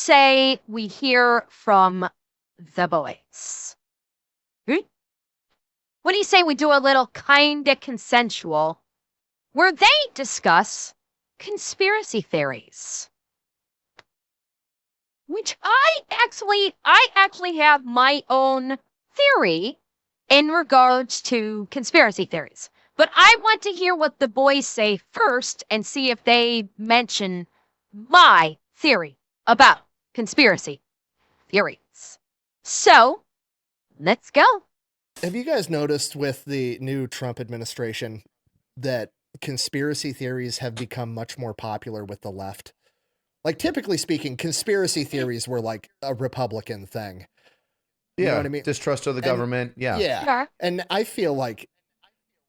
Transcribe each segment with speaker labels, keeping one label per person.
Speaker 1: say we hear from the boys? What do you say we do a little kinda consensual where they discuss conspiracy theories? Which I actually have my own theory in regards to conspiracy theories. But I want to hear what the boys say first and see if they mention my theory about conspiracy theories. So, let's go.
Speaker 2: Have you guys noticed with the new Trump administration that conspiracy theories have become much more popular with the left? Like, typically speaking, conspiracy theories were like a Republican thing. You know what I mean?
Speaker 3: Distrust of the government. Yeah.
Speaker 1: Sure.
Speaker 2: And I feel like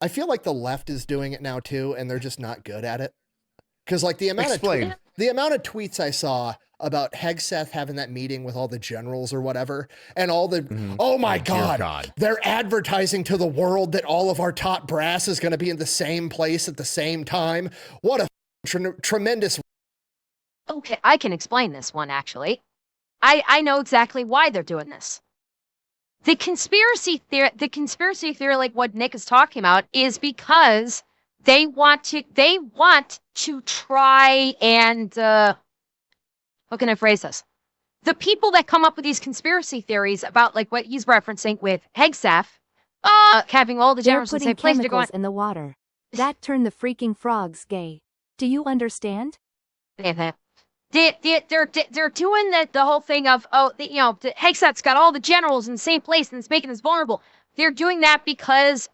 Speaker 2: the left is doing it now too, and they're just not good at it. Because like the amount of tweets I saw about Hegseth having that meeting with all the generals or whatever, and all the oh my God, they're advertising to the world that all of our top brass is going to be in the same place at the same time. What a tremendous.
Speaker 1: Okay, I can explain this one actually. I know exactly why they're doing this. The conspiracy theory, like what Nick is talking about, is because they want to try and how can I phrase this? The people that come up with these conspiracy theories about like what he's referencing with Hegseth, having all the generals in the same place, they're going
Speaker 4: in the water. That turned the freaking frogs gay. Do you understand?
Speaker 1: They're doing the whole thing of, Hegseth's got all the generals in the same place and it's making us vulnerable. They're doing that because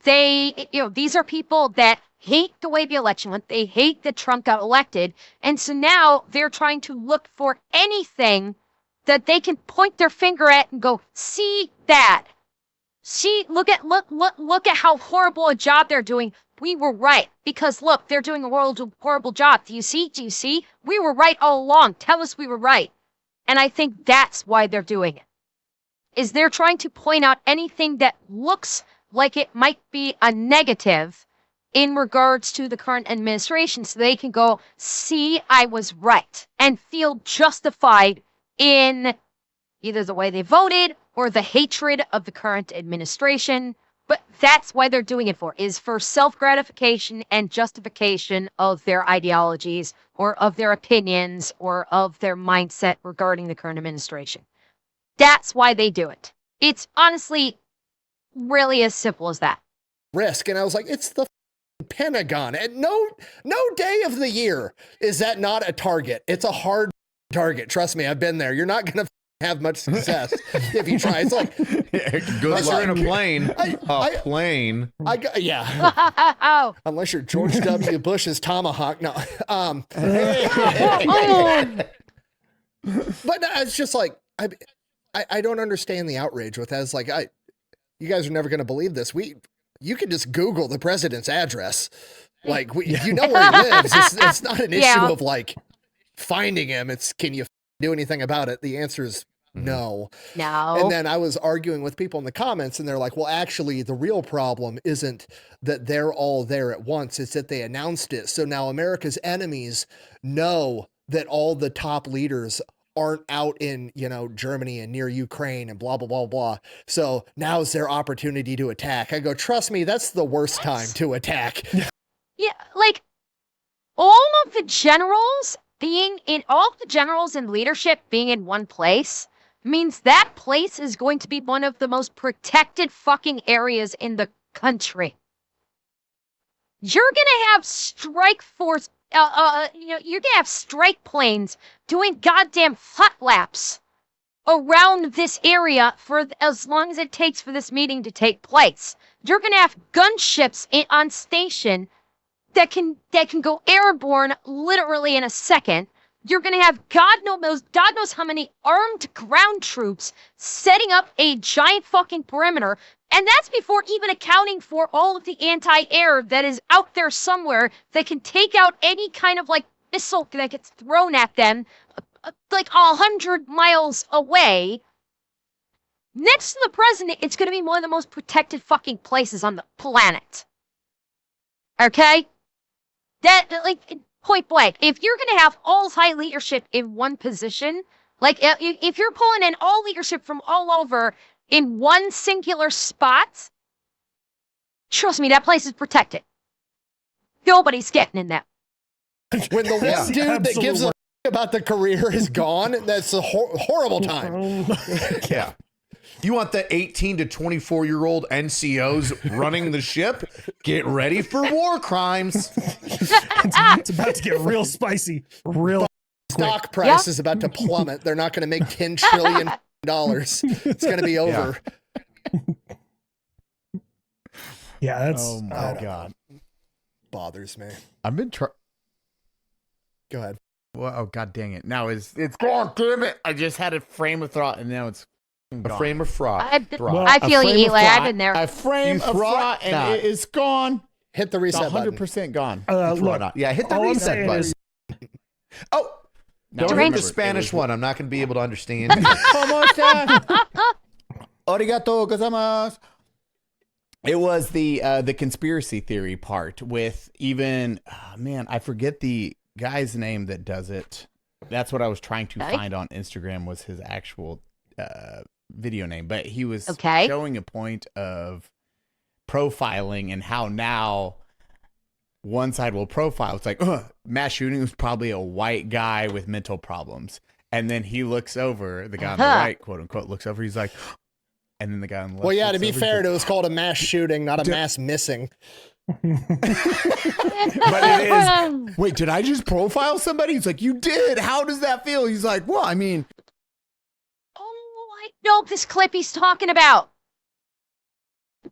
Speaker 1: these are people that hate the way the election went. They hate that Trump got elected. And so now they're trying to look for anything that they can point their finger at and go, see that. See, look at how horrible a job they're doing. We were right. Because look, they're doing a horrible job. Do you see? We were right all along. Tell us we were right. And I think that's why they're doing it. Is they're trying to point out anything that looks like it might be a negative in regards to the current administration so they can go, see, I was right, and feel justified in either the way they voted or the hatred of the current administration. But that's why they're doing it is for self-gratification and justification of their ideologies or of their opinions or of their mindset regarding the current administration. That's why they do it. It's honestly really as simple as that.
Speaker 2: Risk. And I was like, it's the Pentagon. And no day of the year is that not a target. It's a hard target. Trust me, I've been there. You're not going to have much success if you try. It's like,
Speaker 3: unless you're in a plane. Plane.
Speaker 2: Unless you're George W. Bush's Tomahawk. No. But it's just like, I don't understand the outrage with that. It's like, you guys are never going to believe this. You can just Google the president's address. Like, you know where he lives. It's not an issue of like finding him. It's, can you do anything about it? The answer is no. And then I was arguing with people in the comments and they're like, well, actually the real problem isn't that they're all there at once. It's that they announced it. So now America's enemies know that all the top leaders aren't out in, Germany and near Ukraine and blah, blah, blah, blah. So now's their opportunity to attack. I go, trust me, that's the worst time to attack.
Speaker 1: Yeah, like all the generals and leadership being in one place means that place is going to be one of the most protected fucking areas in the country. You're gonna have strike force, you're gonna have strike planes doing goddamn hot laps around this area for as long as it takes for this meeting to take place. You're gonna have gunships on station that can go airborne literally in a second. You're going to have God knows how many armed ground troops setting up a giant fucking perimeter. And that's before even accounting for all of the anti-air that is out there somewhere that can take out any kind of like missile that gets thrown at them like 100 miles away. Next to the president, it's going to be one of the most protected fucking places on the planet. Okay? point blank. If you're going to have all high leadership in one position, like if you're pulling in all leadership from all over in one singular spot, trust me, that place is protected. Nobody's getting in that.
Speaker 2: When the one dude that gives a about the career is gone, that's a horrible time.
Speaker 3: Yeah. You want the 18 to 24-year-old NCOs running the ship? Get ready for war crimes.
Speaker 5: It's about to get real spicy. Real
Speaker 2: stock price is about to plummet. They're not going to make $10 trillion. It's going to be over.
Speaker 5: Yeah, that's.
Speaker 6: Oh my God.
Speaker 2: Bothers me.
Speaker 6: I've been trying.
Speaker 2: Go ahead.
Speaker 6: Well, oh God dang it! Now it's gone. Damn it! I just had a frame of thought, and now it's gone.
Speaker 3: A frame of fraud.
Speaker 1: I feel you, Eli. I've been there.
Speaker 6: A frame of thought, and it is gone.
Speaker 2: Hit the reset button.
Speaker 6: 100% gone.
Speaker 5: Look,
Speaker 3: Yeah, hit the
Speaker 5: all I'm
Speaker 3: reset
Speaker 5: saying
Speaker 3: button.
Speaker 5: is-
Speaker 3: Oh,
Speaker 6: Now
Speaker 3: don't
Speaker 6: I
Speaker 3: hit the
Speaker 6: remember.
Speaker 3: Spanish one. I'm not going to be able to understand.
Speaker 6: ¿Cómo está? Arigato gozaimasu. It was the conspiracy theory part with even man, I forget the guy's name that does it. That's what I was trying to find on Instagram was his actual video name, but he was showing a point of profiling and how now one side will profile. It's like mass shooting was probably a white guy with mental problems, and then he looks over, the guy on the right, quote unquote, looks over. He's like, and then the guy on the left.
Speaker 2: Well, yeah. To be fair, it was called a mass shooting, not a mass missing.
Speaker 6: But it is. Wait, did I just profile somebody? He's like, you did. How does that feel? He's like, well, I mean.
Speaker 1: Oh, I know this clip he's talking about.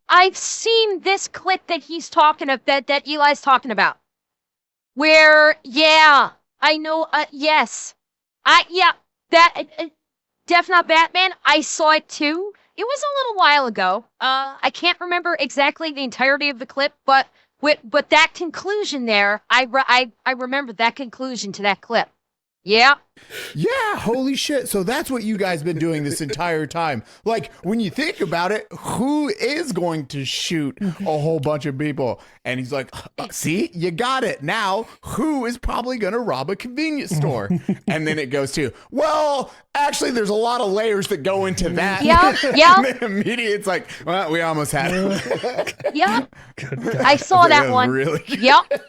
Speaker 1: I've seen this clip that he's talking of that Eli's talking about. Where, yeah, I know. Yes, Def Not Batman. I saw it too. It was a little while ago. I can't remember exactly the entirety of the clip, but that conclusion there, I remember that conclusion to that clip. Yeah.
Speaker 6: Yeah, holy shit. So that's what you guys been doing this entire time. Like, when you think about it, who is going to shoot a whole bunch of people? And he's like, see, you got it. Now, who is probably going to rob a convenience store? And then it goes to, well, actually, there's a lot of layers that go into that.
Speaker 1: Yeah.
Speaker 6: And then immediately it's like, well, we almost had it.
Speaker 1: Yeah. I saw that one.
Speaker 6: Really?
Speaker 1: Yep.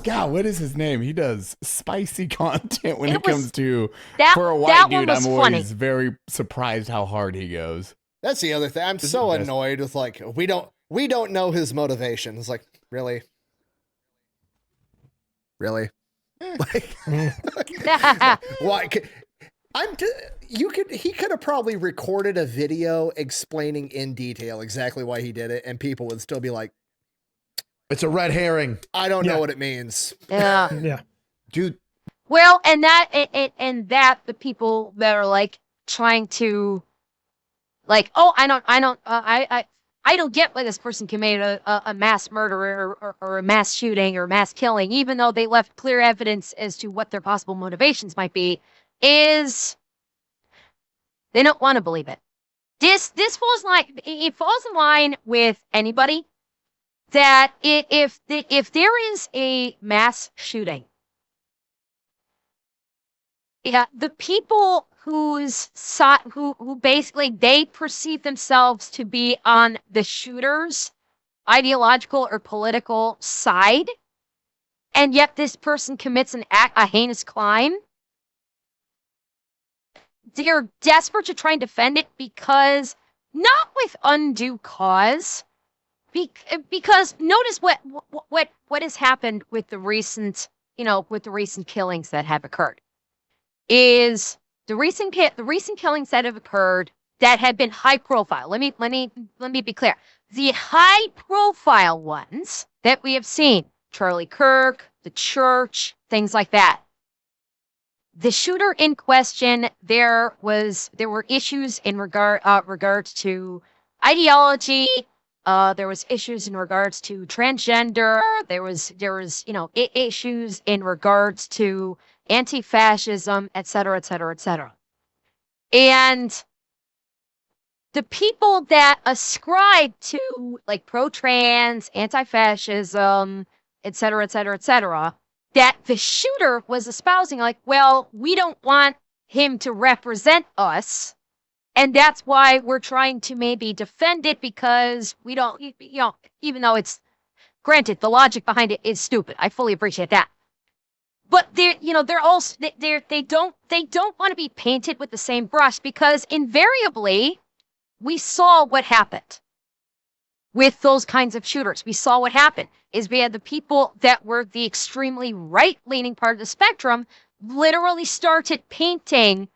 Speaker 6: God, what is his name? He does spicy content when it comes to,
Speaker 1: that,
Speaker 6: for a white dude, I'm always very surprised how hard he goes.
Speaker 2: That's the other thing. I'm so annoyed with like, we don't know his motivation. It's like, really? Really? Like, why? He could have probably recorded a video explaining in detail exactly why he did it, and people would still be like,
Speaker 3: it's a red herring.
Speaker 2: I don't know what it means.
Speaker 1: Yeah.
Speaker 3: Dude.
Speaker 1: Well, and that the people that are like trying to, like, oh, I don't get why this person committed a mass murder or a mass shooting or mass killing, even though they left clear evidence as to what their possible motivations might be, is they don't want to believe it. This falls in line with anybody that if there is a mass shooting, yeah, the people who basically they perceive themselves to be on the shooter's ideological or political side, and yet this person commits a heinous crime, they're desperate to try and defend it because not with undue cause, because notice what has happened with the recent killings that have occurred. Is the recent killings that have occurred that have been high profile. Let me be clear. The high profile ones that we have seen, Charlie Kirk, the church, things like that. The shooter in question, there were issues in regards to ideology. There was issues in regards to transgender. There was issues in regards to anti-fascism, et cetera, et cetera, et cetera. And the people that ascribe to like pro-trans, anti-fascism, et cetera, et cetera, et cetera, that the shooter was espousing, like, well, we don't want him to represent us, and that's why we're trying to maybe defend it, because we don't, even though it's, granted, the logic behind it is stupid. I fully appreciate that. But they're also, they don't want to be painted with the same brush, because invariably we saw what happened with those kinds of shooters. We saw what happened is we had the people that were the extremely right-leaning part of the spectrum literally started painting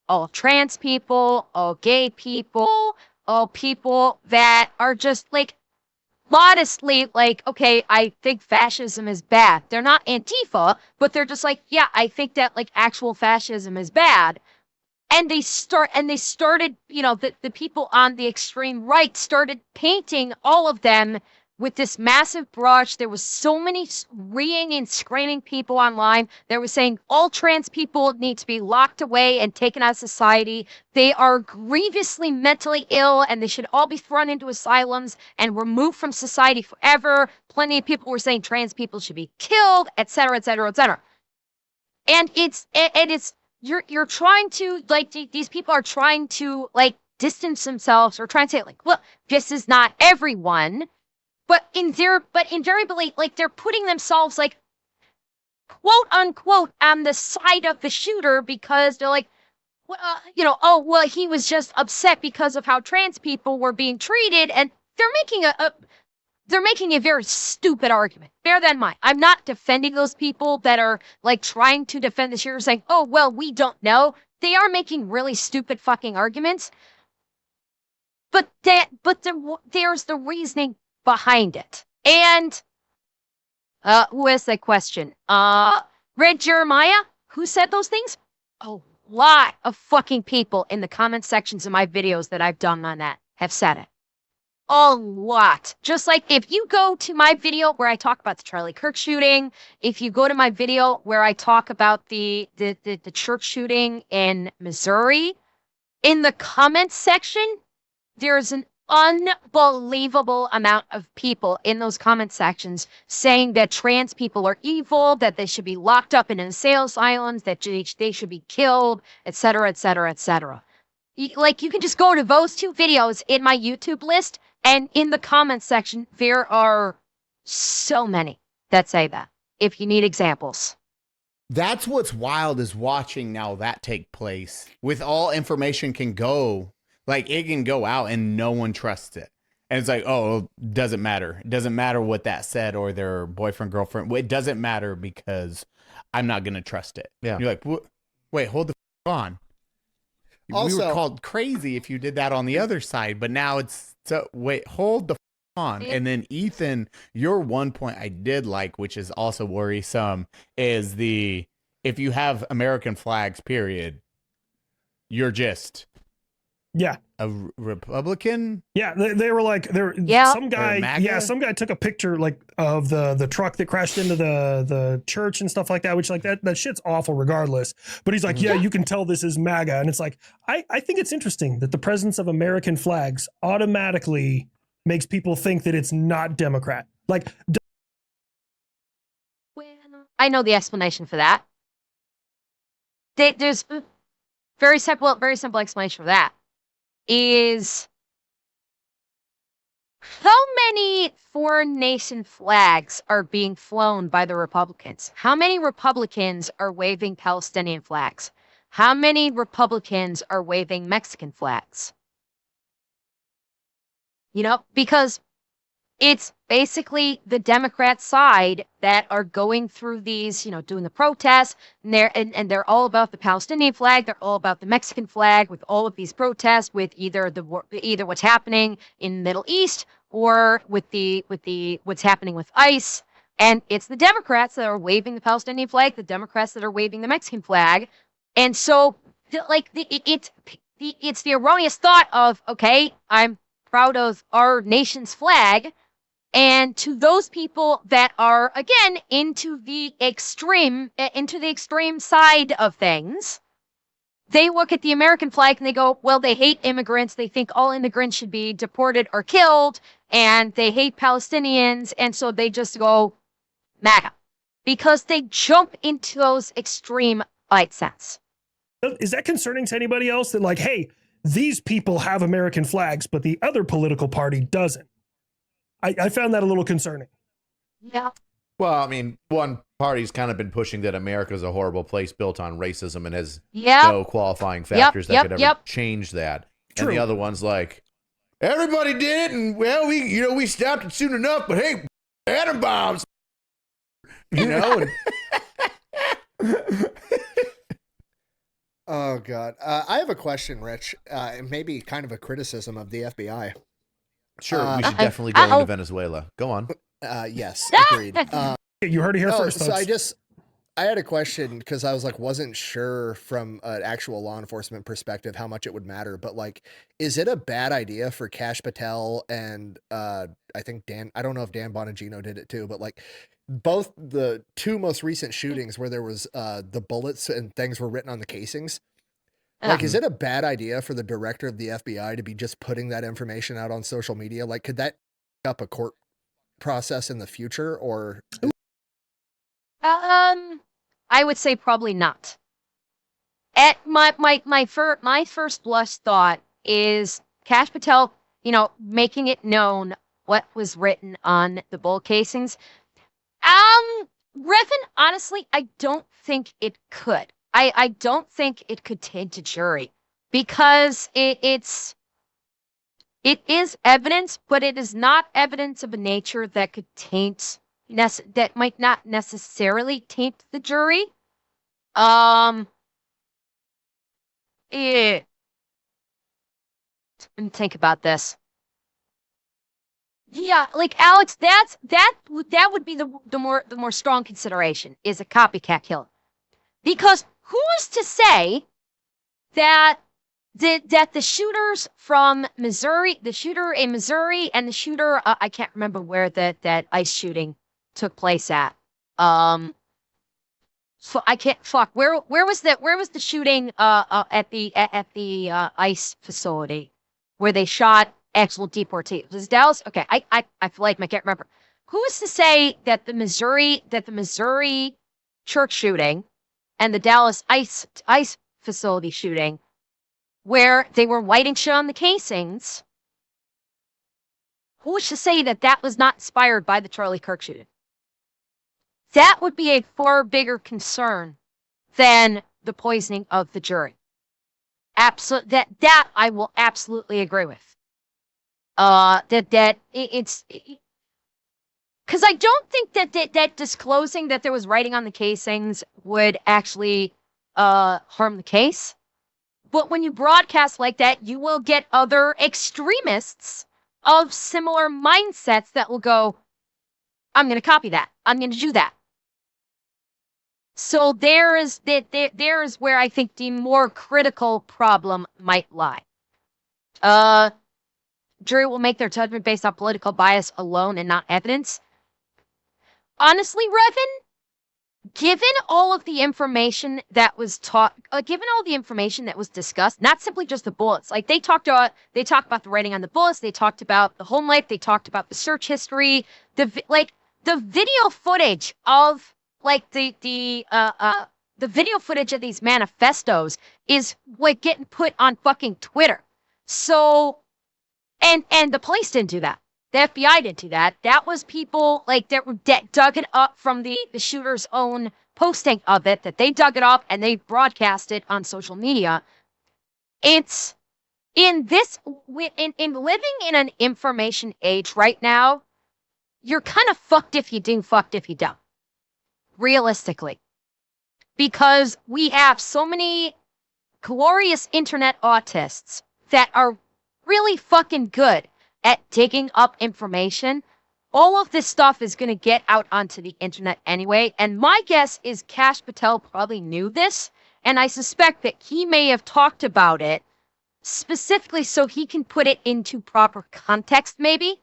Speaker 1: all trans people, all gay people, all people that are just like modestly like, okay, I think fascism is bad. They're not Antifa, but they're just like, yeah, I think that like actual fascism is bad. And they started, the people on the extreme right started painting all of them with this massive brush. There was so many screaming and screaming people online. They were saying all trans people need to be locked away and taken out of society. They are grievously mentally ill and they should all be thrown into asylums and removed from society forever. Plenty of people were saying trans people should be killed, etc., etc., etc. And it's you're trying to, like, these people are trying to, like, distance themselves or trying to say, like, well, this is not everyone. But invariably, like, they're putting themselves, like, quote unquote, on the side of the shooter because they're like, oh, well, he was just upset because of how trans people were being treated. And they're making a very stupid argument. Bear that in mind. I'm not defending those people that are like trying to defend the shooter saying, oh, well, we don't know. They are making really stupid fucking arguments. But there's the reasoning behind it. And who asked that question? Red Jeremiah? Who said those things? A lot of fucking people in the comment sections of my videos that I've done on that have said it. A lot. Just like if you go to my video where I talk about the Charlie Kirk shooting, if you go to my video where I talk about the church shooting in Missouri, in the comments section, there's an unbelievable amount of people in those comment sections saying that trans people are evil, that they should be locked up in insane asylums, that they should be killed, etc., etc., etc. Like, you can just go to those two videos in my YouTube list, and in the comments section, there are so many that say that, if you need examples.
Speaker 6: That's what's wild is watching now that take place. With all information can go, like, it can go out and no one trusts it. And it's like, oh, it doesn't matter. It doesn't matter what that said or their boyfriend, girlfriend. It doesn't matter because I'm not going to trust it.
Speaker 3: Yeah.
Speaker 6: You're like, wait, hold the on.
Speaker 2: Also,
Speaker 6: we were called crazy if you did that on the other side, but now it's so wait, hold the on. And then Ethan, your one point I did like, which is also worrisome, is if you have American flags, period, you're just a Republican.
Speaker 5: Yeah, they were like some guy took a picture like of the truck that crashed into the church and stuff like that, which like that shit's awful regardless. But he's like, yeah, you can tell this is MAGA. And it's like, I think it's interesting that the presence of American flags automatically makes people think that it's not Democrat. Like,
Speaker 1: I know the explanation for that. There's very simple explanation for that. Is how many foreign nation flags are being flown by the Republicans? How many Republicans are waving Palestinian flags? How many Republicans are waving Mexican flags? Because it's basically the Democrat side that are going through these, doing the protests, and they're all about the Palestinian flag. They're all about the Mexican flag with all of these protests, with either what's happening in the Middle East or with what's happening with ICE. And it's the Democrats that are waving the Palestinian flag, the Democrats that are waving the Mexican flag. And so, it's the erroneous thought of, okay, I'm proud of our nation's flag. And to those people that are, again, into the extreme side of things, they look at the American flag and they go, well, they hate immigrants. They think all immigrants should be deported or killed, and they hate Palestinians. And so they just go MAGA. because they jump into those extreme mindsets.
Speaker 5: Is that concerning to anybody else that like, hey, these people have American flags, but the other political party doesn't? I found that a little concerning.
Speaker 1: Yeah.
Speaker 3: Well, I mean, one party's kind of been pushing that America's a horrible place built on racism and has no qualifying factors that could ever change that. True. And the other one's like, everybody did it, and well, we stopped it soon enough, but hey, atom bombs, And
Speaker 2: oh God, I have a question, Rich, and maybe kind of a criticism of the FBI.
Speaker 3: Sure, we should definitely go into Venezuela. Go on.
Speaker 2: Yes, agreed.
Speaker 5: You heard it here first.
Speaker 2: So I had a question because I was like, wasn't sure from an actual law enforcement perspective how much it would matter, but like, is it a bad idea for Kash Patel and I think I don't know if Dan Bonagino did it too, but like both the two most recent shootings where there was the bullets and things were written on the casings. Like, is it a bad idea for the director of the FBI to be just putting that information out on social media? Like, could that up a court process in the future, or?
Speaker 1: I would say probably not. At my first blush thought is Kash Patel, making it known what was written on the bullet casings. Revan, honestly, I don't think it could. I don't think it could taint a jury because it is evidence, but it is not evidence of a nature that could taint, that might not necessarily taint the jury. Let me think about this. Yeah, like Alex, that would be the more strong consideration is a copycat killer. Because who's to say that the shooters from Missouri, the shooter in Missouri and the shooter, I can't remember where that ICE shooting took place at. So I can't where was the shooting at the ICE facility where they shot actual deportees? Was it Dallas? Okay, I feel like I can't remember. Who is to say that the Missouri church shooting and the Dallas ICE facility shooting, where they were lighting shit on the casings, who is to say that was not inspired by the Charlie Kirk shooting? That would be a far bigger concern than the poisoning of the jury. That I will absolutely agree with. It's because I don't think that disclosing that there was writing on the casings would actually harm the case. But when you broadcast like that, you will get other extremists of similar mindsets that will go, I'm going to copy that. I'm going to do that. So there is where I think the more critical problem might lie. Jury will make their judgment based on political bias alone and not evidence. Honestly, Revan, given all of the information that was given all the information that was discussed, not simply just the bullets, like they talked about the writing on the bullets, they talked about the home life, they talked about the search history, the video footage of like the video footage of these manifestos is like getting put on fucking Twitter. So, and the police didn't do that. The FBI didn't do that. That was people like that dug it up from the shooter's own posting of it, that they dug it up and they broadcast it on social media. It's in living in an information age right now, you're kind of fucked if you do, fucked if you don't. Realistically. Because we have so many glorious internet autists that are really fucking good at digging up information. All of this stuff is going to get out onto the internet anyway. And my guess is Kash Patel probably knew this. And I suspect that he may have talked about it specifically so he can put it into proper context, maybe.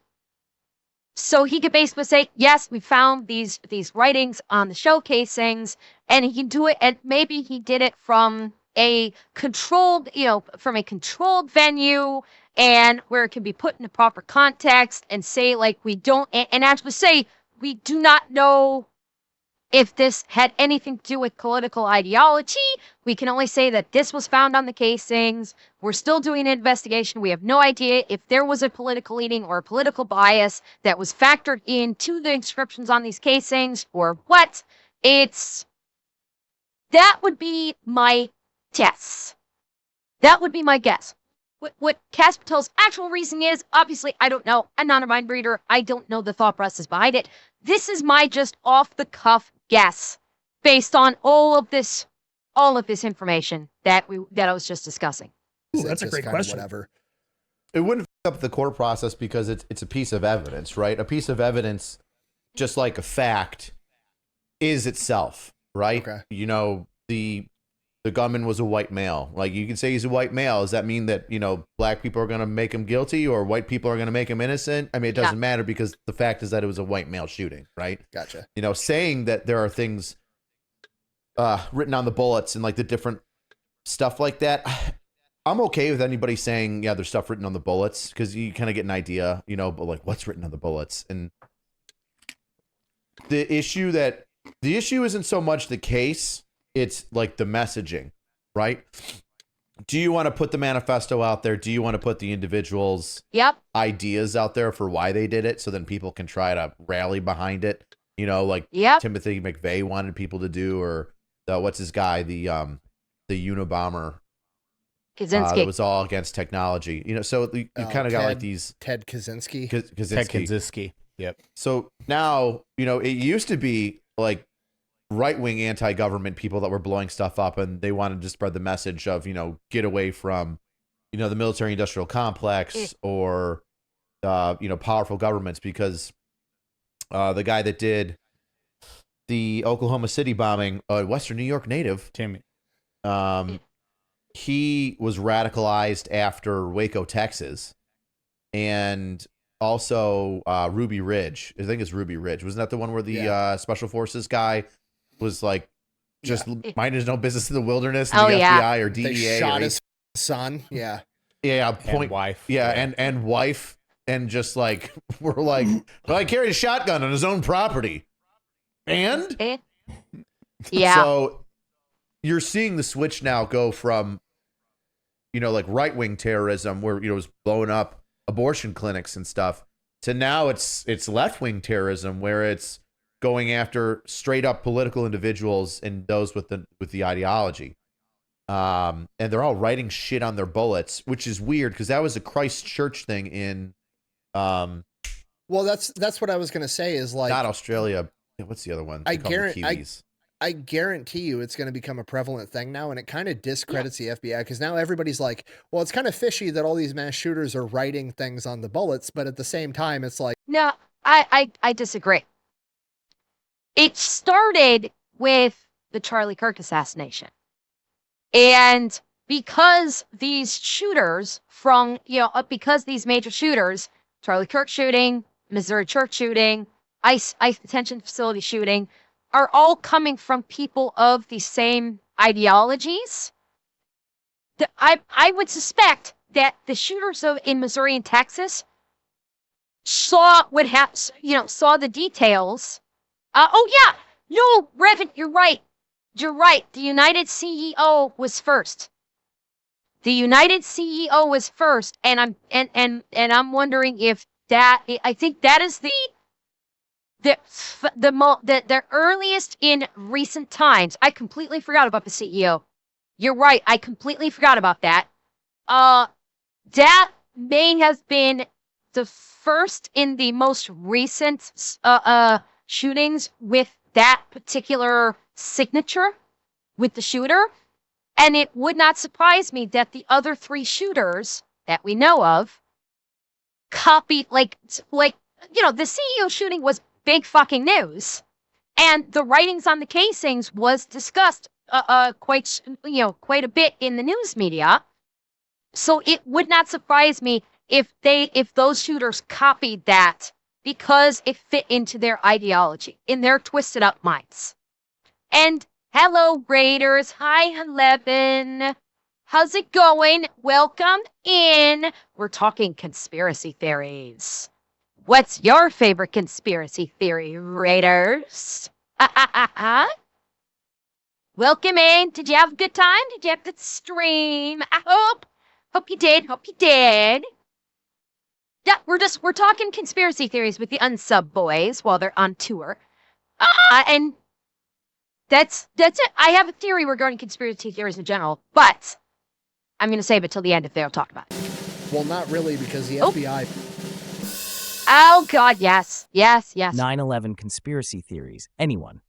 Speaker 1: So he could basically say, yes, we found these writings on the show casings, and he can do it, and maybe he did it from a controlled venue, and where it can be put in a proper context, and say, like, and actually say, we do not know if this had anything to do with political ideology. We can only say that this was found on the casings. We're still doing an investigation. We have no idea if there was a political leaning or a political bias that was factored into the inscriptions on these casings or what. That would be my guess. That would be my guess. What Cass Patel's actual reasoning is, obviously, I don't know. I'm not a mind reader. I don't know the thought process behind it. This is my just off-the-cuff guess based on all of this information that I was just discussing.
Speaker 5: Ooh, that's a great question.
Speaker 2: Whatever.
Speaker 3: It wouldn't f up the court process because it's a piece of evidence, right? A piece of evidence, just like a fact, is itself, right?
Speaker 2: Okay.
Speaker 3: You know, the gunman was a white male. Like, you can say he's a white male. Does that mean that, you know, black people are going to make him guilty or white people are going to make him innocent? I mean, it doesn't matter because the fact is that it was a white male shooting, right?
Speaker 2: Gotcha.
Speaker 3: You know, saying that there are things written on the bullets and like the different stuff like that. I'm okay with anybody saying, yeah, there's stuff written on the bullets because you kind of get an idea, you know, but like what's written on the bullets. And the issue isn't so much the case. It's like the messaging, right? Do you want to put the manifesto out there? Do you want to put the individual's ideas out there for why they did it so then people can try to rally behind it? You know, like Timothy McVeigh wanted people to do, or what's his guy, the Unabomber.
Speaker 1: Kaczynski.
Speaker 3: It was all against technology. You know, so you kind of got like these...
Speaker 2: Ted Kaczynski.
Speaker 6: Ted Kaczynski. Yep.
Speaker 3: So now, you know, it used to be like right-wing anti-government people that were blowing stuff up and they wanted to spread the message of, you know, get away from, you know, the military-industrial complex or, you know, powerful governments because the guy that did the Oklahoma City bombing, Western New York native,
Speaker 6: Timmy,
Speaker 3: he was radicalized after Waco, Texas, and also Ruby Ridge. I think it's Ruby Ridge. Wasn't that the one where the Special Forces guy was like just minding his own business in the wilderness? And the FBI or DEA
Speaker 2: they shot his son. Yeah.
Speaker 3: Yeah.
Speaker 6: And wife.
Speaker 3: Yeah. And wife. And just like, we're like, well, I carried a shotgun on his own property. And?
Speaker 1: Yeah.
Speaker 3: So you're seeing the switch now go from, you know, like right-wing terrorism where, you know, it was blowing up abortion clinics and stuff to now it's left-wing terrorism where it's going after straight up political individuals and those with the ideology. And they're all writing shit on their bullets, which is weird because that was a Christchurch thing in
Speaker 2: well, that's what I was going to say is like
Speaker 3: not Australia. What's the other one?
Speaker 2: I guarantee you it's going to become a prevalent thing now, and it kind of discredits the FBI because now everybody's like, well, it's kind of fishy that all these mass shooters are writing things on the bullets, but at the same time, it's like...
Speaker 1: No, I disagree. It started with the Charlie Kirk assassination. And because these shooters because these major shooters, Charlie Kirk shooting, Missouri church shooting, ICE detention facility shooting, are all coming from people of the same ideologies. I would suspect that the shooters in Missouri and Texas saw the details. No, Reverend, you're right. You're right. The United CEO was first. The United CEO was first, and I'm wondering if that. I think that is the earliest in recent times. I completely forgot about the CEO. You're right. I completely forgot about that. That may have been the first in the most recent shootings with that particular signature with the shooter. And it would not surprise me that the other three shooters that we know of copied, the CEO shooting was big fucking news. And the writings on the casings was discussed quite a bit in the news media. So it would not surprise me if those shooters copied that because it fit into their ideology, in their twisted up minds. And hello, Raiders. Hi, 11. How's it going? Welcome in. We're talking conspiracy theories. What's your favorite conspiracy theory, Raiders? Welcome in. Did you have a good time? Did you have a good stream? I hope. Hope you did. Hope you did. Yeah, we're talking conspiracy theories with the Unsub Boys while they're on tour. And that's it. I have a theory regarding conspiracy theories in general, but I'm going to save it till the end if they'll talk about it.
Speaker 2: Well, not really, because the FBI.
Speaker 1: Oh, God, yes. Yes.
Speaker 7: 9/11 conspiracy theories. Anyone?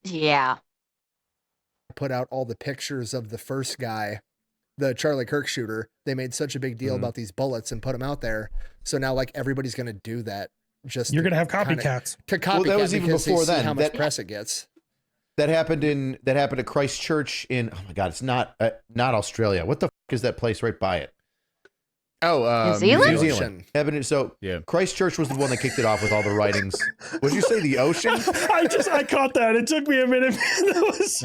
Speaker 1: Yeah.
Speaker 2: Put out all the pictures of the first guy, the Charlie Kirk shooter. They made such a big deal about these bullets and put them out there. So now, like, everybody's going to do that. You're
Speaker 5: going to have copycats.
Speaker 2: To copycat,
Speaker 3: that was even before then.
Speaker 2: How much press it gets.
Speaker 3: That happened at Christchurch in, oh my God, it's not Australia. What the fuck is that place right by it?
Speaker 1: New Zealand?
Speaker 3: New Zealand. So yeah. Christchurch was the one that kicked it off with all the writings. Would you say the ocean?
Speaker 5: I caught that. It took me a minute.
Speaker 6: It's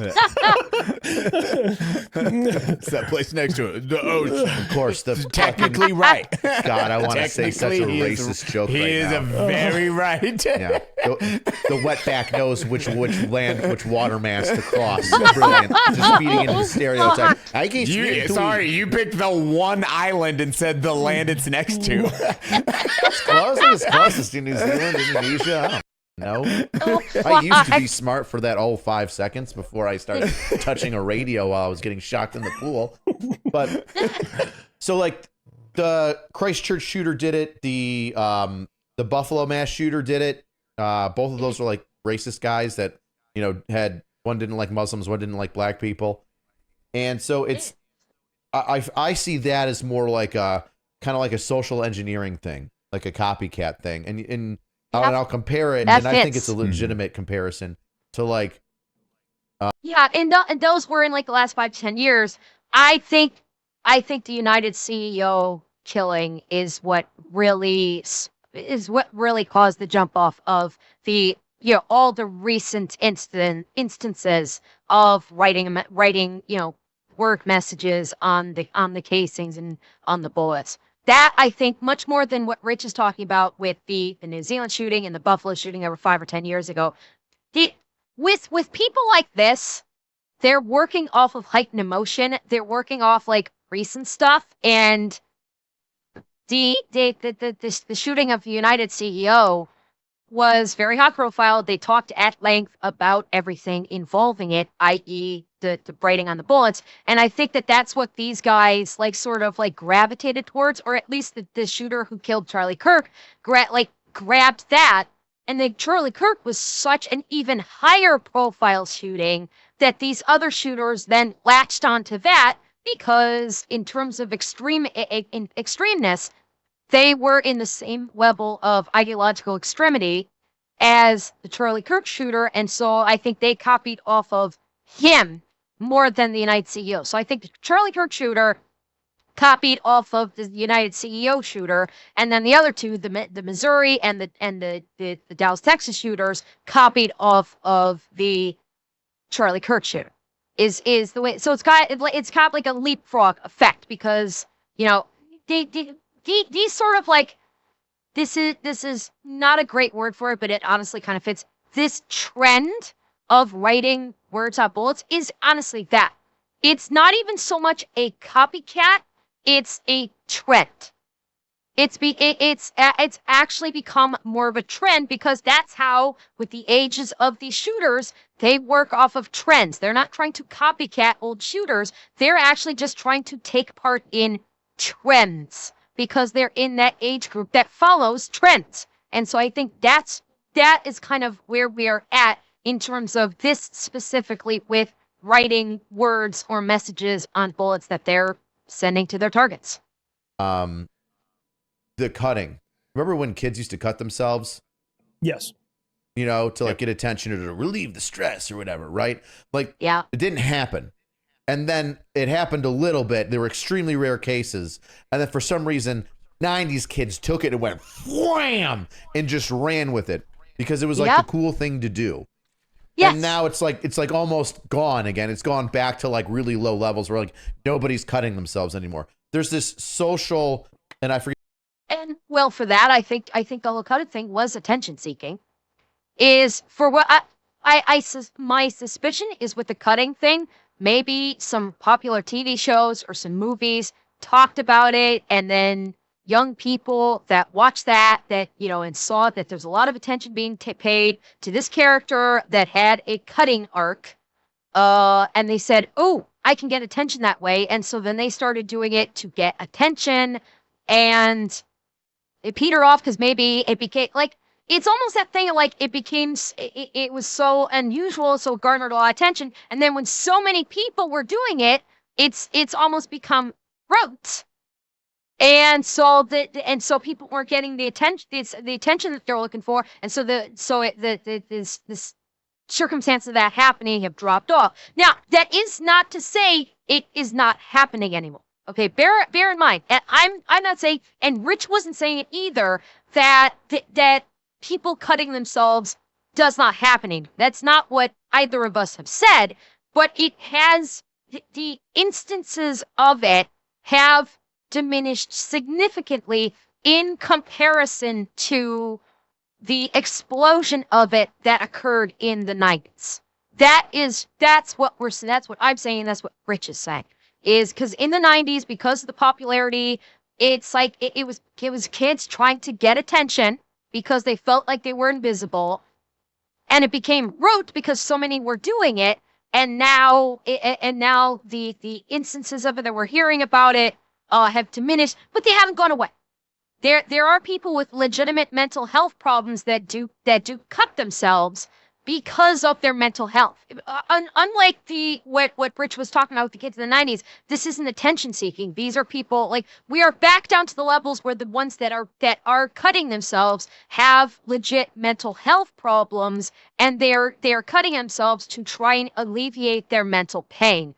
Speaker 6: that place next to it. The ocean.
Speaker 3: Of course.
Speaker 6: Technically right.
Speaker 3: God, I want to say such a racist joke right now.
Speaker 6: He is very right.
Speaker 3: Yeah. The wetback knows which water mass to cross. Brilliant. Just feeding into the stereotype.
Speaker 6: You picked the one island and said the land it's next to.
Speaker 3: It's closest to New Zealand, Indonesia. I don't know. I used to be smart for that 5 seconds before I started touching a radio while I was getting shocked in the pool. But so like the Christchurch shooter did it, the Buffalo mass shooter did it. Both of those were like racist guys that, had one didn't like Muslims, one didn't like black people. And so it's I see that as more like a kind of like a social engineering thing, like a copycat thing. And I'll compare it, and I think it's a legitimate comparison to like.
Speaker 1: And those were in like the last 5 to 10 years. I think the United CEO killing is what really caused the jump off of the all the recent instances of writing word messages on the casings and on the bullets. That, I think, much more than what Rich is talking about with the New Zealand shooting and the Buffalo shooting over 5 or 10 years ago. With people like this, they're working off of heightened emotion. They're working off like recent stuff, and the shooting of the United CEO was very high profile. They talked at length about everything involving it, i.e. the writing on the bullets. And I think that's what these guys sort of gravitated towards, or at least the shooter who killed Charlie Kirk grabbed that. And then Charlie Kirk was such an even higher profile shooting that these other shooters then latched onto that, because in terms of extremeness, they were in the same level of ideological extremity as the Charlie Kirk shooter. And so I think they copied off of him more than the United CEO. So I think the Charlie Kirk shooter copied off of the United CEO shooter, and then the other two, the Missouri and the Dallas, Texas shooters, copied off of the Charlie Kirk shooter. Is the way. So it's got like a leapfrog effect, because these sort of this is not a great word for it, but it honestly kind of fits. This trend of writing words on bullets is honestly that. It's not even so much a copycat, it's a trend. It's actually become more of a trend, because that's how, with the ages of these shooters, they work off of trends. They're not trying to copycat old shooters. They're actually just trying to take part in trends, because they're in that age group that follows trends. And so I think that is kind of where we are at in terms of this specifically, with writing words or messages on bullets that they're sending to their targets.
Speaker 3: The cutting. Remember when kids used to cut themselves?
Speaker 5: Yes.
Speaker 3: To get attention or to relieve the stress or whatever, right? It didn't happen. And then it happened a little bit. There were extremely rare cases. And then for some reason, 90s kids took it and went wham and just ran with it, because it was the cool thing to do.
Speaker 1: Yes.
Speaker 3: And now it's almost gone again. It's gone back to really low levels where nobody's cutting themselves anymore. There's this social, and I forget.
Speaker 1: And for that, I think the whole cutting thing was attention seeking. Is for what my suspicion is with the cutting thing, maybe some popular TV shows or some movies talked about it, and then young people that watched that, and saw that there's a lot of attention being paid to this character that had a cutting arc, and they said, oh, I can get attention that way. And so then they started doing it to get attention, and it petered off because maybe it became like, it's almost that thing of like it was so unusual, so it garnered a lot of attention. And then when so many people were doing it, it's almost become rote. And so people weren't getting the attention that they're looking for. And so this circumstance of that happening have dropped off. Now, that is not to say it is not happening anymore. Okay, bear in mind, and I'm not saying, and Rich wasn't saying it either, that people cutting themselves does not happening. That's not what either of us have said, but it has, the instances of it have diminished significantly in comparison to the explosion of it that occurred in the 90s. That's what I'm saying, that's what Rich is saying. Is because in the 90s, because of the popularity, it's like it was kids trying to get attention because they felt like they were invisible, and it became rote because so many were doing it, and now the instances of it that we're hearing about it have diminished, but they haven't gone away. There are people with legitimate mental health problems that do cut themselves because of their mental health. Unlike what Rich was talking about with the kids in the 90s, this isn't attention seeking. These are people, like, we are back down to the levels where the ones that are cutting themselves have legit mental health problems, and they're cutting themselves to try and alleviate their mental pain.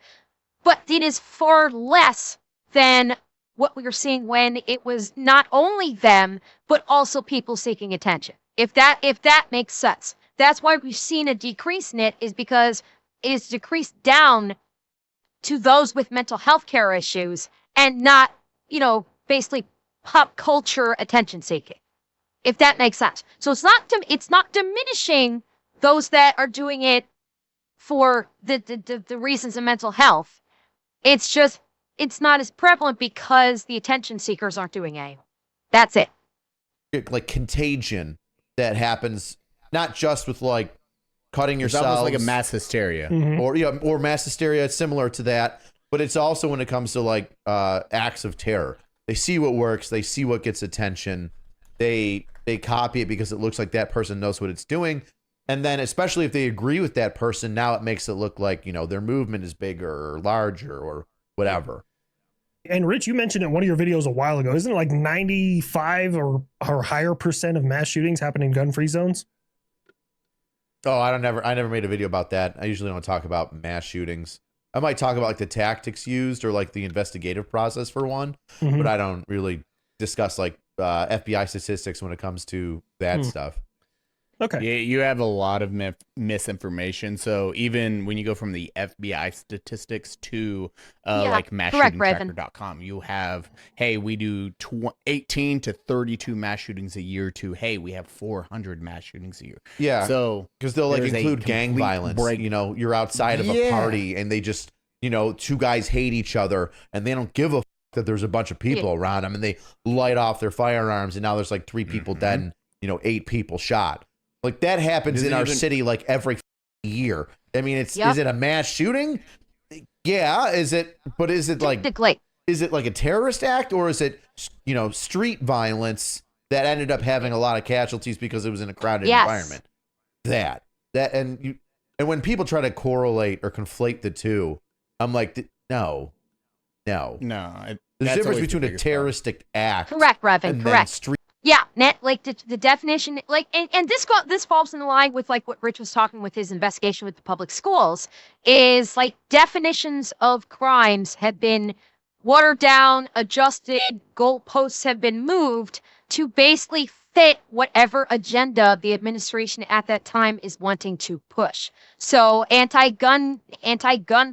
Speaker 1: But it is far less than what we were seeing when it was not only them, but also people seeking attention. If that makes sense. That's why we've seen a decrease in it, is because it is decreased down to those with mental health care issues, and not, basically pop culture attention seeking. If that makes sense. So it's not diminishing those that are doing it for the reasons of mental health. It's just, it's not as prevalent because the attention seekers aren't doing it. That's it.
Speaker 3: Like contagion that happens not just with like cutting yourself. It's almost
Speaker 6: like a mass hysteria.
Speaker 5: Mm-hmm.
Speaker 3: Or mass hysteria. It's similar to that, but it's also when it comes to like acts of terror. They see what works. They see what gets attention. They copy it because it looks like that person knows what it's doing. And then especially if they agree with that person, now it makes it look like, their movement is bigger or larger or whatever.
Speaker 5: And Rich, you mentioned in one of your videos a while ago, isn't it like 95 or higher % of mass shootings happen in gun-free zones?
Speaker 3: Oh, I never made a video about that. I usually don't talk about mass shootings. I might talk about like the tactics used or like the investigative process for one, but I don't really discuss like FBI statistics when it comes to that stuff.
Speaker 6: Okay. Yeah, you have a lot of misinformation. So even when you go from the FBI statistics to like massshootingtracker.com, you have, hey, we do 18 to 32 mass shootings a year, to, hey, we have 400 mass shootings a year.
Speaker 3: Yeah.
Speaker 6: So
Speaker 3: because they'll like include gang violence. You're outside of a party and they just, two guys hate each other and they don't give a that there's a bunch of people around them, and they light off their firearms, and now there's like 3 people dead and 8 people shot. Like that happens in our city like every year. I mean, is it a mass shooting? Yeah. Is it like, is it like a terrorist act, or is it, street violence that ended up having a lot of casualties because it was in a crowded environment? And when people try to correlate or conflate the two, I'm like, no.
Speaker 6: There's
Speaker 3: a difference between a terroristic act.
Speaker 1: Correct, Revan. Correct.
Speaker 3: Street.
Speaker 1: Yeah, like the definition, like, and this falls in line with like what Rich was talking with his investigation with the public schools, is like definitions of crimes have been watered down, adjusted, goalposts have been moved to basically fit whatever agenda the administration at that time is wanting to push. So anti-gun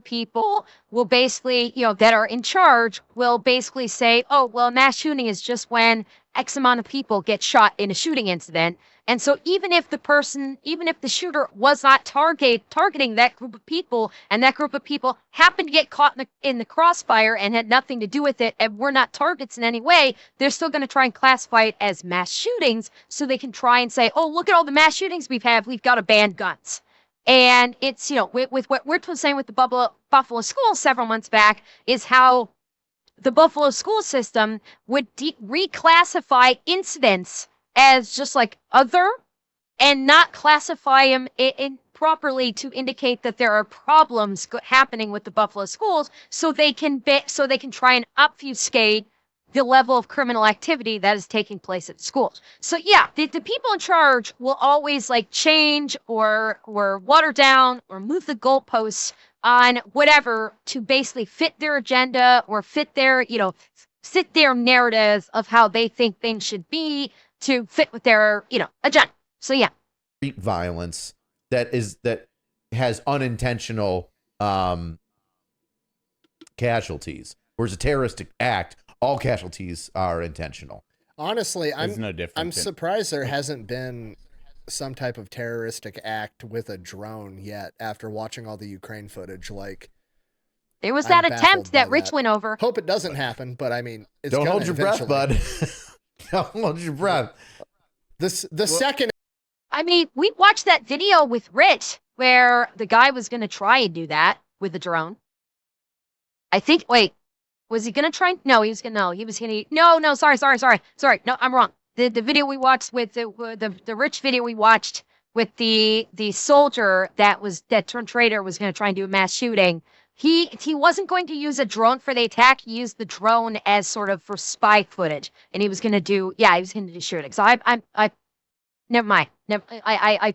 Speaker 1: people will basically, that are in charge will basically say, oh, well, mass shooting is just when X amount of people get shot in a shooting incident. And so even if the shooter was not targeting that group of people, and that group of people happened to get caught in the crossfire and had nothing to do with it and were not targets in any way, they're still going to try and classify it as mass shootings so they can try and say, oh, look at all the mass shootings we've got to ban guns. And it's, with what we're saying with the Buffalo school several months back is how the Buffalo school system would reclassify incidents as just like other and not classify them properly to indicate that there are problems happening with the Buffalo schools so they can try and obfuscate the level of criminal activity that is taking place at schools. So yeah, the people in charge will always like change or water down or move the goalposts on whatever to basically fit their agenda or fit their narrative of how they think things should be to fit with their, agenda. So yeah.
Speaker 3: Violence that has unintentional casualties. Whereas a terroristic act, all casualties are intentional.
Speaker 2: Honestly,
Speaker 6: no
Speaker 2: I'm surprised there hasn't been some type of terroristic act with a drone yet after watching all the Ukraine footage. Like,
Speaker 1: there was that attempt that Rich went over.
Speaker 2: Hope it doesn't happen, but I mean, it's
Speaker 3: don't hold your
Speaker 2: eventually.
Speaker 3: breath, bud. Don't hold your breath.
Speaker 2: Second.
Speaker 1: I mean, we watched that video with Rich where the guy was going to try and do that with the drone. I think, wait, was he going to try? No, he was going to, no, sorry. No, I'm wrong. The video we watched with the Rich video we watched with the soldier that turned traitor was going to try and do a mass shooting. He wasn't going to use a drone for the attack. He used the drone as sort of for spy footage, and he was going to do shooting. So I never mind. I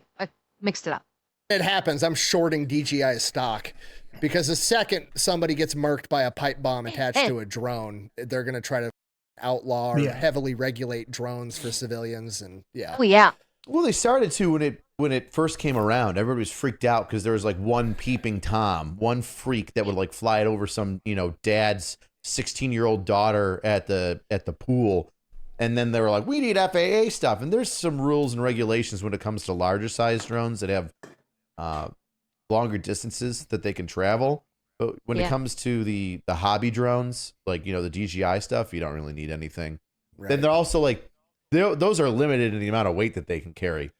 Speaker 1: mixed it up.
Speaker 2: It happens. I'm shorting DJI stock because the second somebody gets murked by a pipe bomb attached to a drone, they're going to try to outlaw or heavily regulate drones for civilians. And
Speaker 1: Oh yeah.
Speaker 3: Well, they started to when it first came around. Everybody was freaked out because there was like one peeping Tom, one freak that would like fly it over some dad's 16-year-old daughter at the pool, and then they were like, we need FAA stuff. And there's some rules and regulations when it comes to larger size drones that have longer distances that they can travel. But when it comes to the hobby drones, like the DJI stuff, you don't really need anything. Right. Then they're also like those are limited in the amount of weight that they can carry.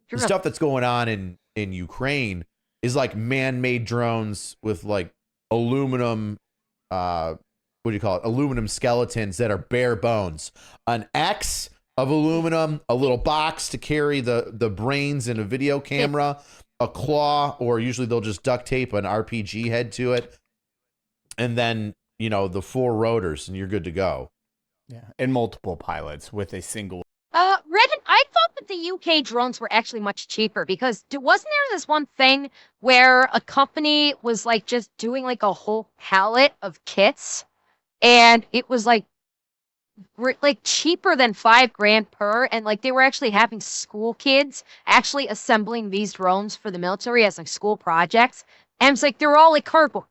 Speaker 3: Sure. The stuff that's going on in Ukraine is like man-made drones with like aluminum, aluminum skeletons that are bare bones. An X of aluminum, a little box to carry the brains and a video camera, a claw, or usually they'll just duct tape an RPG head to it, and then the 4 rotors, and you're good to go.
Speaker 6: Yeah, and multiple pilots with a single.
Speaker 1: Reddit, I thought that the UK drones were actually much cheaper because wasn't there this one thing where a company was like just doing like a whole pallet of kits, and it was like cheaper than $5,000 per, and like they were actually having school kids actually assembling these drones for the military as like school projects, and it's like they were all like cardboard.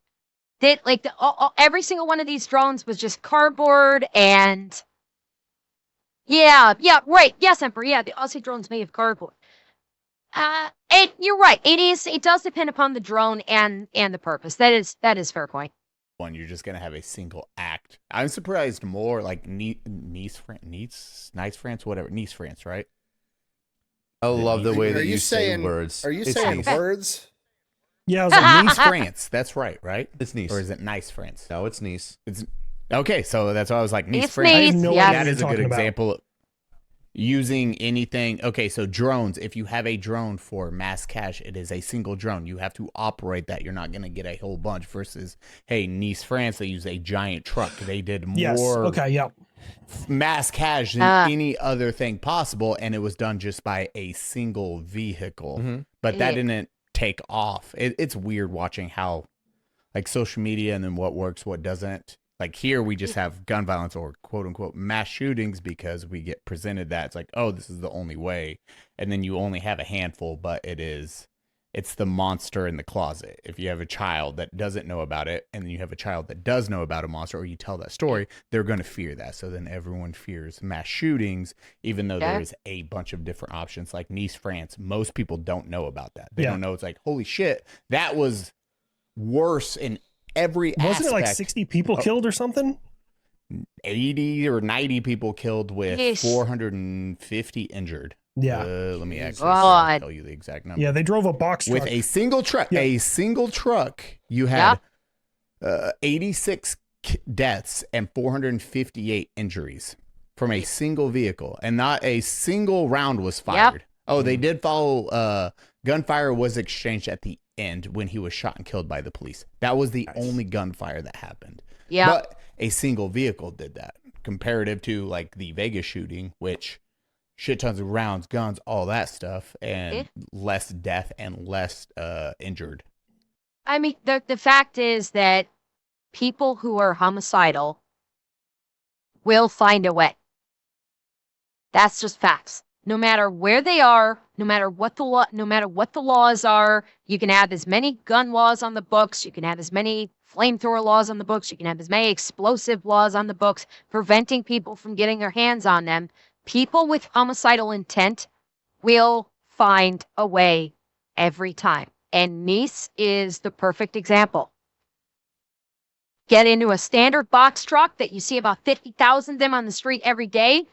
Speaker 1: They like every single one of these drones was just cardboard, and yeah, right, yes, Emperor, yeah, the Aussie drones made of cardboard. You're right. It does depend upon the drone and the purpose. That is fair point.
Speaker 6: One, you're just gonna have a single act. I'm surprised more like Nice, France, whatever, Nice, France, right?
Speaker 3: I love the way that you say words.
Speaker 2: Are you saying words?
Speaker 5: Yeah, I was like,
Speaker 6: Nice, France. That's right?
Speaker 3: It's Nice.
Speaker 6: Or is it Nice, France?
Speaker 3: No, it's Nice.
Speaker 6: It's okay. So that's why I was like, Nice,
Speaker 1: It's
Speaker 6: France.
Speaker 1: Nice,
Speaker 5: I have no
Speaker 1: yes.
Speaker 5: idea
Speaker 6: That
Speaker 5: what
Speaker 6: is a
Speaker 5: you're
Speaker 6: good
Speaker 5: talking about.
Speaker 6: example. Using anything. Okay, so drones. If you have a drone for mass cache, it is a single drone. You have to operate that. You're not going to get a whole bunch. Versus, hey, Nice, France, they use a giant truck. They did more mass cache than any other thing possible, and it was done just by a single vehicle.
Speaker 3: Mm-hmm.
Speaker 6: But that didn't take off. It's weird watching how, like, social media and then what works, what doesn't. Like here, we just have gun violence or quote unquote mass shootings because we get presented that it's like, oh, this is the only way. And then you only have a handful, but it is It's the monster in the closet. If you have a child that doesn't know about it, and then you have a child that does know about a monster, or you tell that story, they're going to fear that. So then everyone fears mass shootings, even though there's a bunch of different options. Like Nice, France, most people don't know about that. They don't know. It's like, holy shit, that was worse in every aspect.
Speaker 5: Wasn't it like 60 people killed or something?
Speaker 6: 80 or 90 people killed with 450 injured.
Speaker 5: Yeah.
Speaker 6: Let me actually tell you the exact number.
Speaker 5: Yeah, they drove a box truck.
Speaker 6: With a single truck. A single truck, you had 86 deaths and 458 injuries from a single vehicle. And not a single round was fired. Oh, they did follow. Gunfire was exchanged at the end when he was shot and killed by the police. That was the only gunfire that happened.
Speaker 1: Yeah.
Speaker 6: But a single vehicle did that, comparative to like the Vegas shooting, which shit tons of rounds, guns, all that stuff, and less death and less injured.
Speaker 1: I mean, the fact is that people who are homicidal will find a way. That's just facts. No matter where they are, no matter what the laws are, you can have as many gun laws on the books, you can have as many flamethrower laws on the books, you can have as many explosive laws on the books, preventing people from getting their hands on them. People with homicidal intent will find a way every time. And Nice is the perfect example. Get into a standard box truck that you see about 50,000 of them on the street every day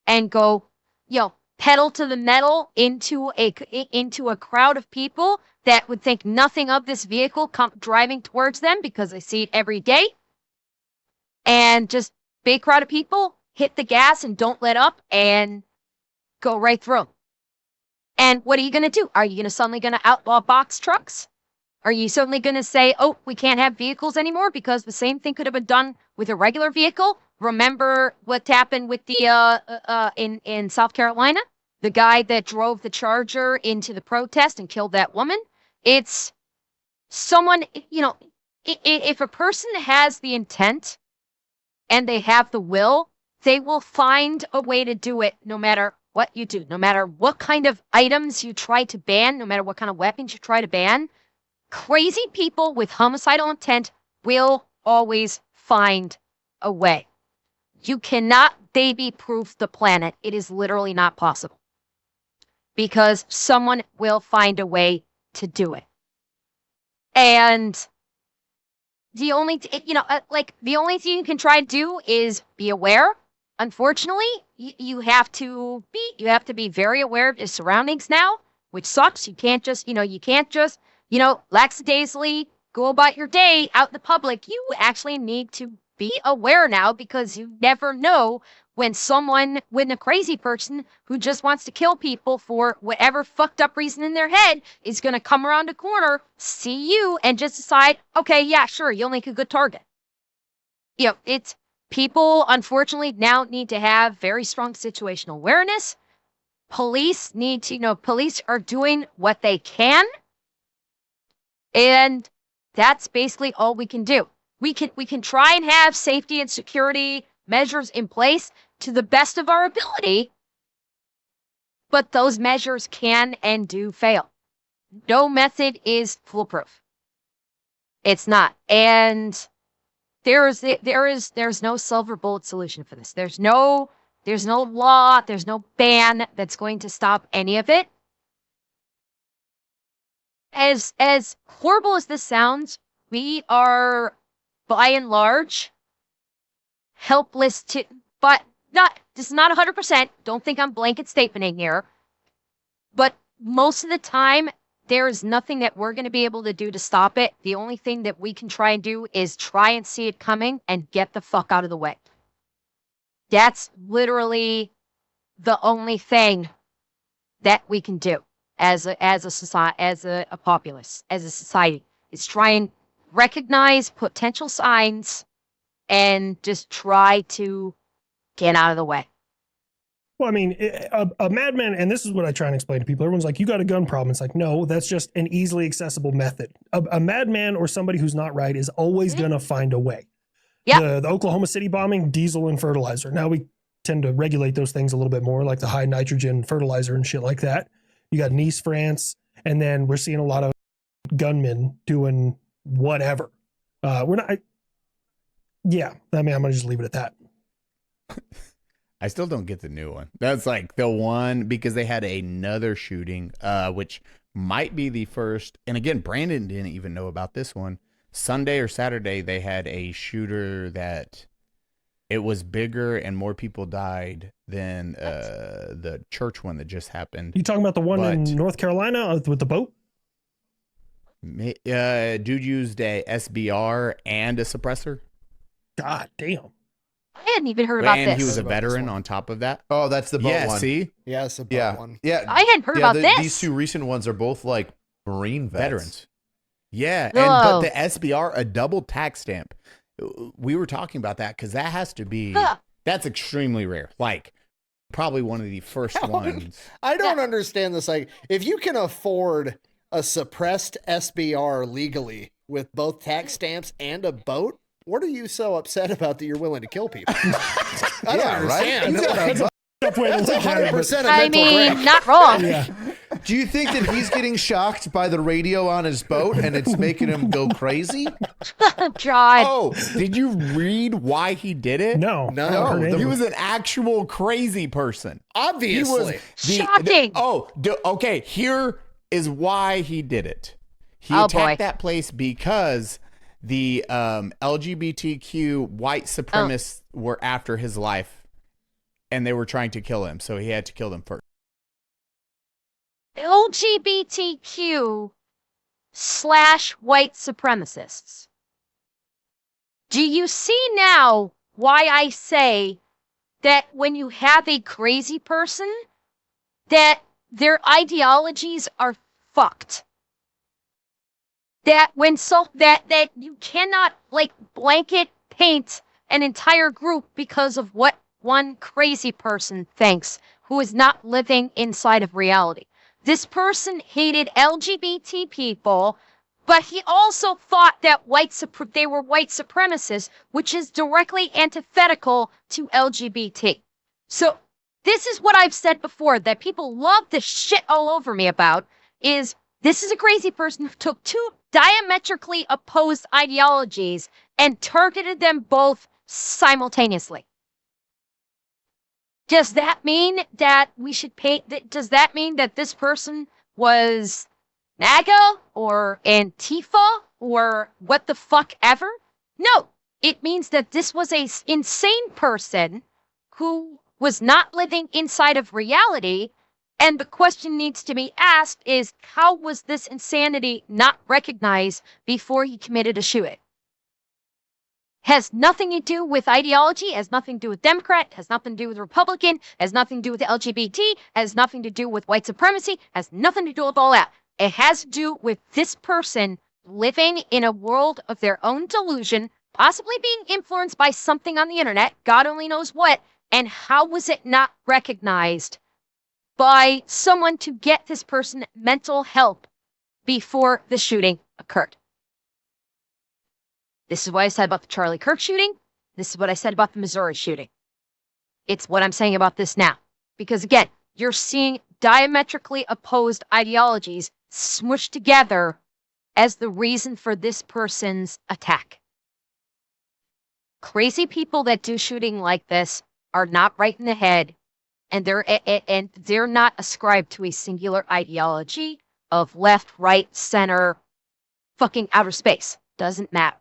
Speaker 1: and go, pedal to the metal into a crowd of people that would think nothing of this vehicle driving towards them because they see it every day. And just big crowd of people, hit the gas and don't let up and go right through. And what are you going to do? Are you suddenly going to outlaw box trucks? Are you suddenly going to say, oh, we can't have vehicles anymore because the same thing could have been done with a regular vehicle? Remember what happened with the in South Carolina? The guy that drove the Charger into the protest and killed that woman? It's someone, if a person has the intent and they have the will, they will find a way to do it no matter what you do, no matter what kind of items you try to ban, no matter what kind of weapons you try to ban. Crazy people with homicidal intent will always find a way. You cannot baby-proof the planet. It is literally not possible. Because someone will find a way to do it. And the only thing you can try to do is be aware. Unfortunately, you have to be very aware of your surroundings now, which sucks. You can't just lackadaisically go about your day out in the public. You actually need to be aware now because you never know when a crazy person who just wants to kill people for whatever fucked up reason in their head is going to come around the corner, see you, and just decide, okay, yeah, sure, you'll make a good target. It's people, unfortunately, now need to have very strong situational awareness. Police police are doing what they can. And that's basically all we can do. We can try and have safety and security measures in place to the best of our ability, but those measures can and do fail. No method is foolproof. It's not. And there's no silver bullet solution for this. There's no law, there's no ban that's going to stop any of it. As horrible as this sounds, we are by and large helpless but this is not 100%. Don't think I'm blanket statementing here. But most of the time, there is nothing that we're going to be able to do to stop it. The only thing that we can try and do is try and see it coming and get the fuck out of the way. That's literally the only thing that we can do as a society, as a populace, as a society, is try and recognize potential signs and just try to get out of the way.
Speaker 5: Well, I mean, a madman, and this is what I try and explain to people. Everyone's like, you got a gun problem. It's like, no, that's just an easily accessible method. A madman or somebody who's not right is always going to find a way. Yeah. The Oklahoma City bombing, diesel and fertilizer. Now we tend to regulate those things a little bit more, like the high nitrogen fertilizer and shit like that. You got Nice, France, and then we're seeing a lot of gunmen doing whatever. We're not. Yeah, I mean, I'm gonna just leave it at that.
Speaker 6: I still don't get the new one. That's like the one because they had another shooting, which might be the first. And again, Brandon didn't even know about this one. Sunday or Saturday, they had a shooter that it was bigger and more people died than the church one that just happened.
Speaker 5: You talking about the one in North Carolina with the boat?
Speaker 6: Dude used a SBR and a suppressor.
Speaker 5: God damn.
Speaker 1: I hadn't even heard about this.
Speaker 6: And he was a veteran on top of that.
Speaker 3: Oh, that's the boat one.
Speaker 6: See?
Speaker 2: Yeah, it's the boat one.
Speaker 3: Yeah.
Speaker 1: I hadn't heard about this.
Speaker 3: These two recent ones are both like Marine veterans.
Speaker 6: Yeah, but the SBR, a double tax stamp. We were talking about that because that has to be, that's extremely rare. Like, probably one of the first ones.
Speaker 2: I don't understand this. Like, if you can afford a suppressed SBR legally with both tax stamps and a boat, what are you so upset about that you're willing to kill people? I don't understand.
Speaker 5: Right?
Speaker 2: That's 100% a
Speaker 1: I
Speaker 2: mental
Speaker 1: mean,
Speaker 2: break.
Speaker 1: not wrong.
Speaker 5: Yeah.
Speaker 3: Do you think that he's getting shocked by the radio on his boat and it's making him go crazy?
Speaker 1: God.
Speaker 6: Oh, did you read why he did it?
Speaker 5: No.
Speaker 6: He was an actual crazy person.
Speaker 2: Obviously.
Speaker 1: Shocking.
Speaker 6: Okay, here is why he did it. He attacked that place because the LGBTQ white supremacists were after his life and they were trying to kill him, so he had to kill them first.
Speaker 1: LGBTQ / white supremacists. Do you see now why I say that when you have a crazy person, that their ideologies are fucked? That that you cannot like blanket paint an entire group because of what one crazy person thinks who is not living inside of reality. This person hated LGBT people, but he also thought that they were white supremacists, which is directly antithetical to LGBT. So this is what I've said before that people love to shit all over me about is this is a crazy person who took two diametrically opposed ideologies and targeted them both simultaneously. Does that mean that we should pay? Does that mean that this person was MAGA or Antifa or what the fuck ever? No, it means that this was a insane person who was not living inside of reality. And the question needs to be asked is, how was this insanity not recognized before he committed a shooting? Has nothing to do with ideology, has nothing to do with Democrat, has nothing to do with Republican, has nothing to do with LGBT, has nothing to do with white supremacy, has nothing to do with all that. It has to do with this person living in a world of their own delusion, possibly being influenced by something on the internet, God only knows what, and how was it not recognized by someone to get this person mental help before the shooting occurred? This is what I said about the Charlie Kirk shooting. This is what I said about the Missouri shooting. It's what I'm saying about this now. Because again, you're seeing diametrically opposed ideologies smushed together as the reason for this person's attack. Crazy people that do shooting like this are not right in the head, and they're not ascribed to a singular ideology of left, right, center, fucking outer space. Doesn't matter.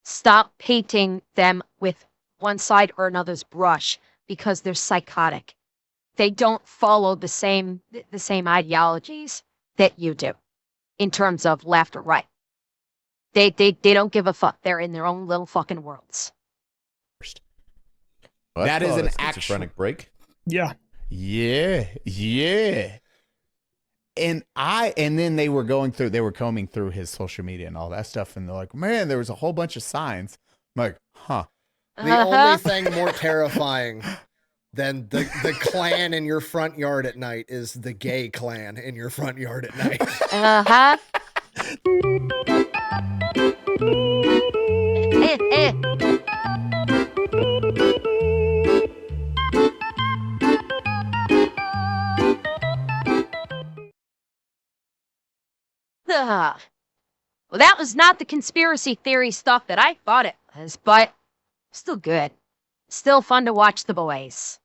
Speaker 1: Stop painting them with one side or another's brush because they're psychotic. They don't follow the same ideologies that you do in terms of left or right. They don't give a fuck. They're in their own little fucking worlds.
Speaker 3: Well,
Speaker 6: that is an
Speaker 3: schizophrenic break.
Speaker 5: Yeah.
Speaker 6: Yeah. And then they were combing through his social media and all that stuff. And they're like, man, there was a whole bunch of signs. I'm like, huh.
Speaker 2: The only thing more terrifying than the clan in your front yard at night is the gay clan in your front yard at night.
Speaker 1: Well, that was not the conspiracy theory stuff that I thought it was, but still good. Still fun to watch the boys.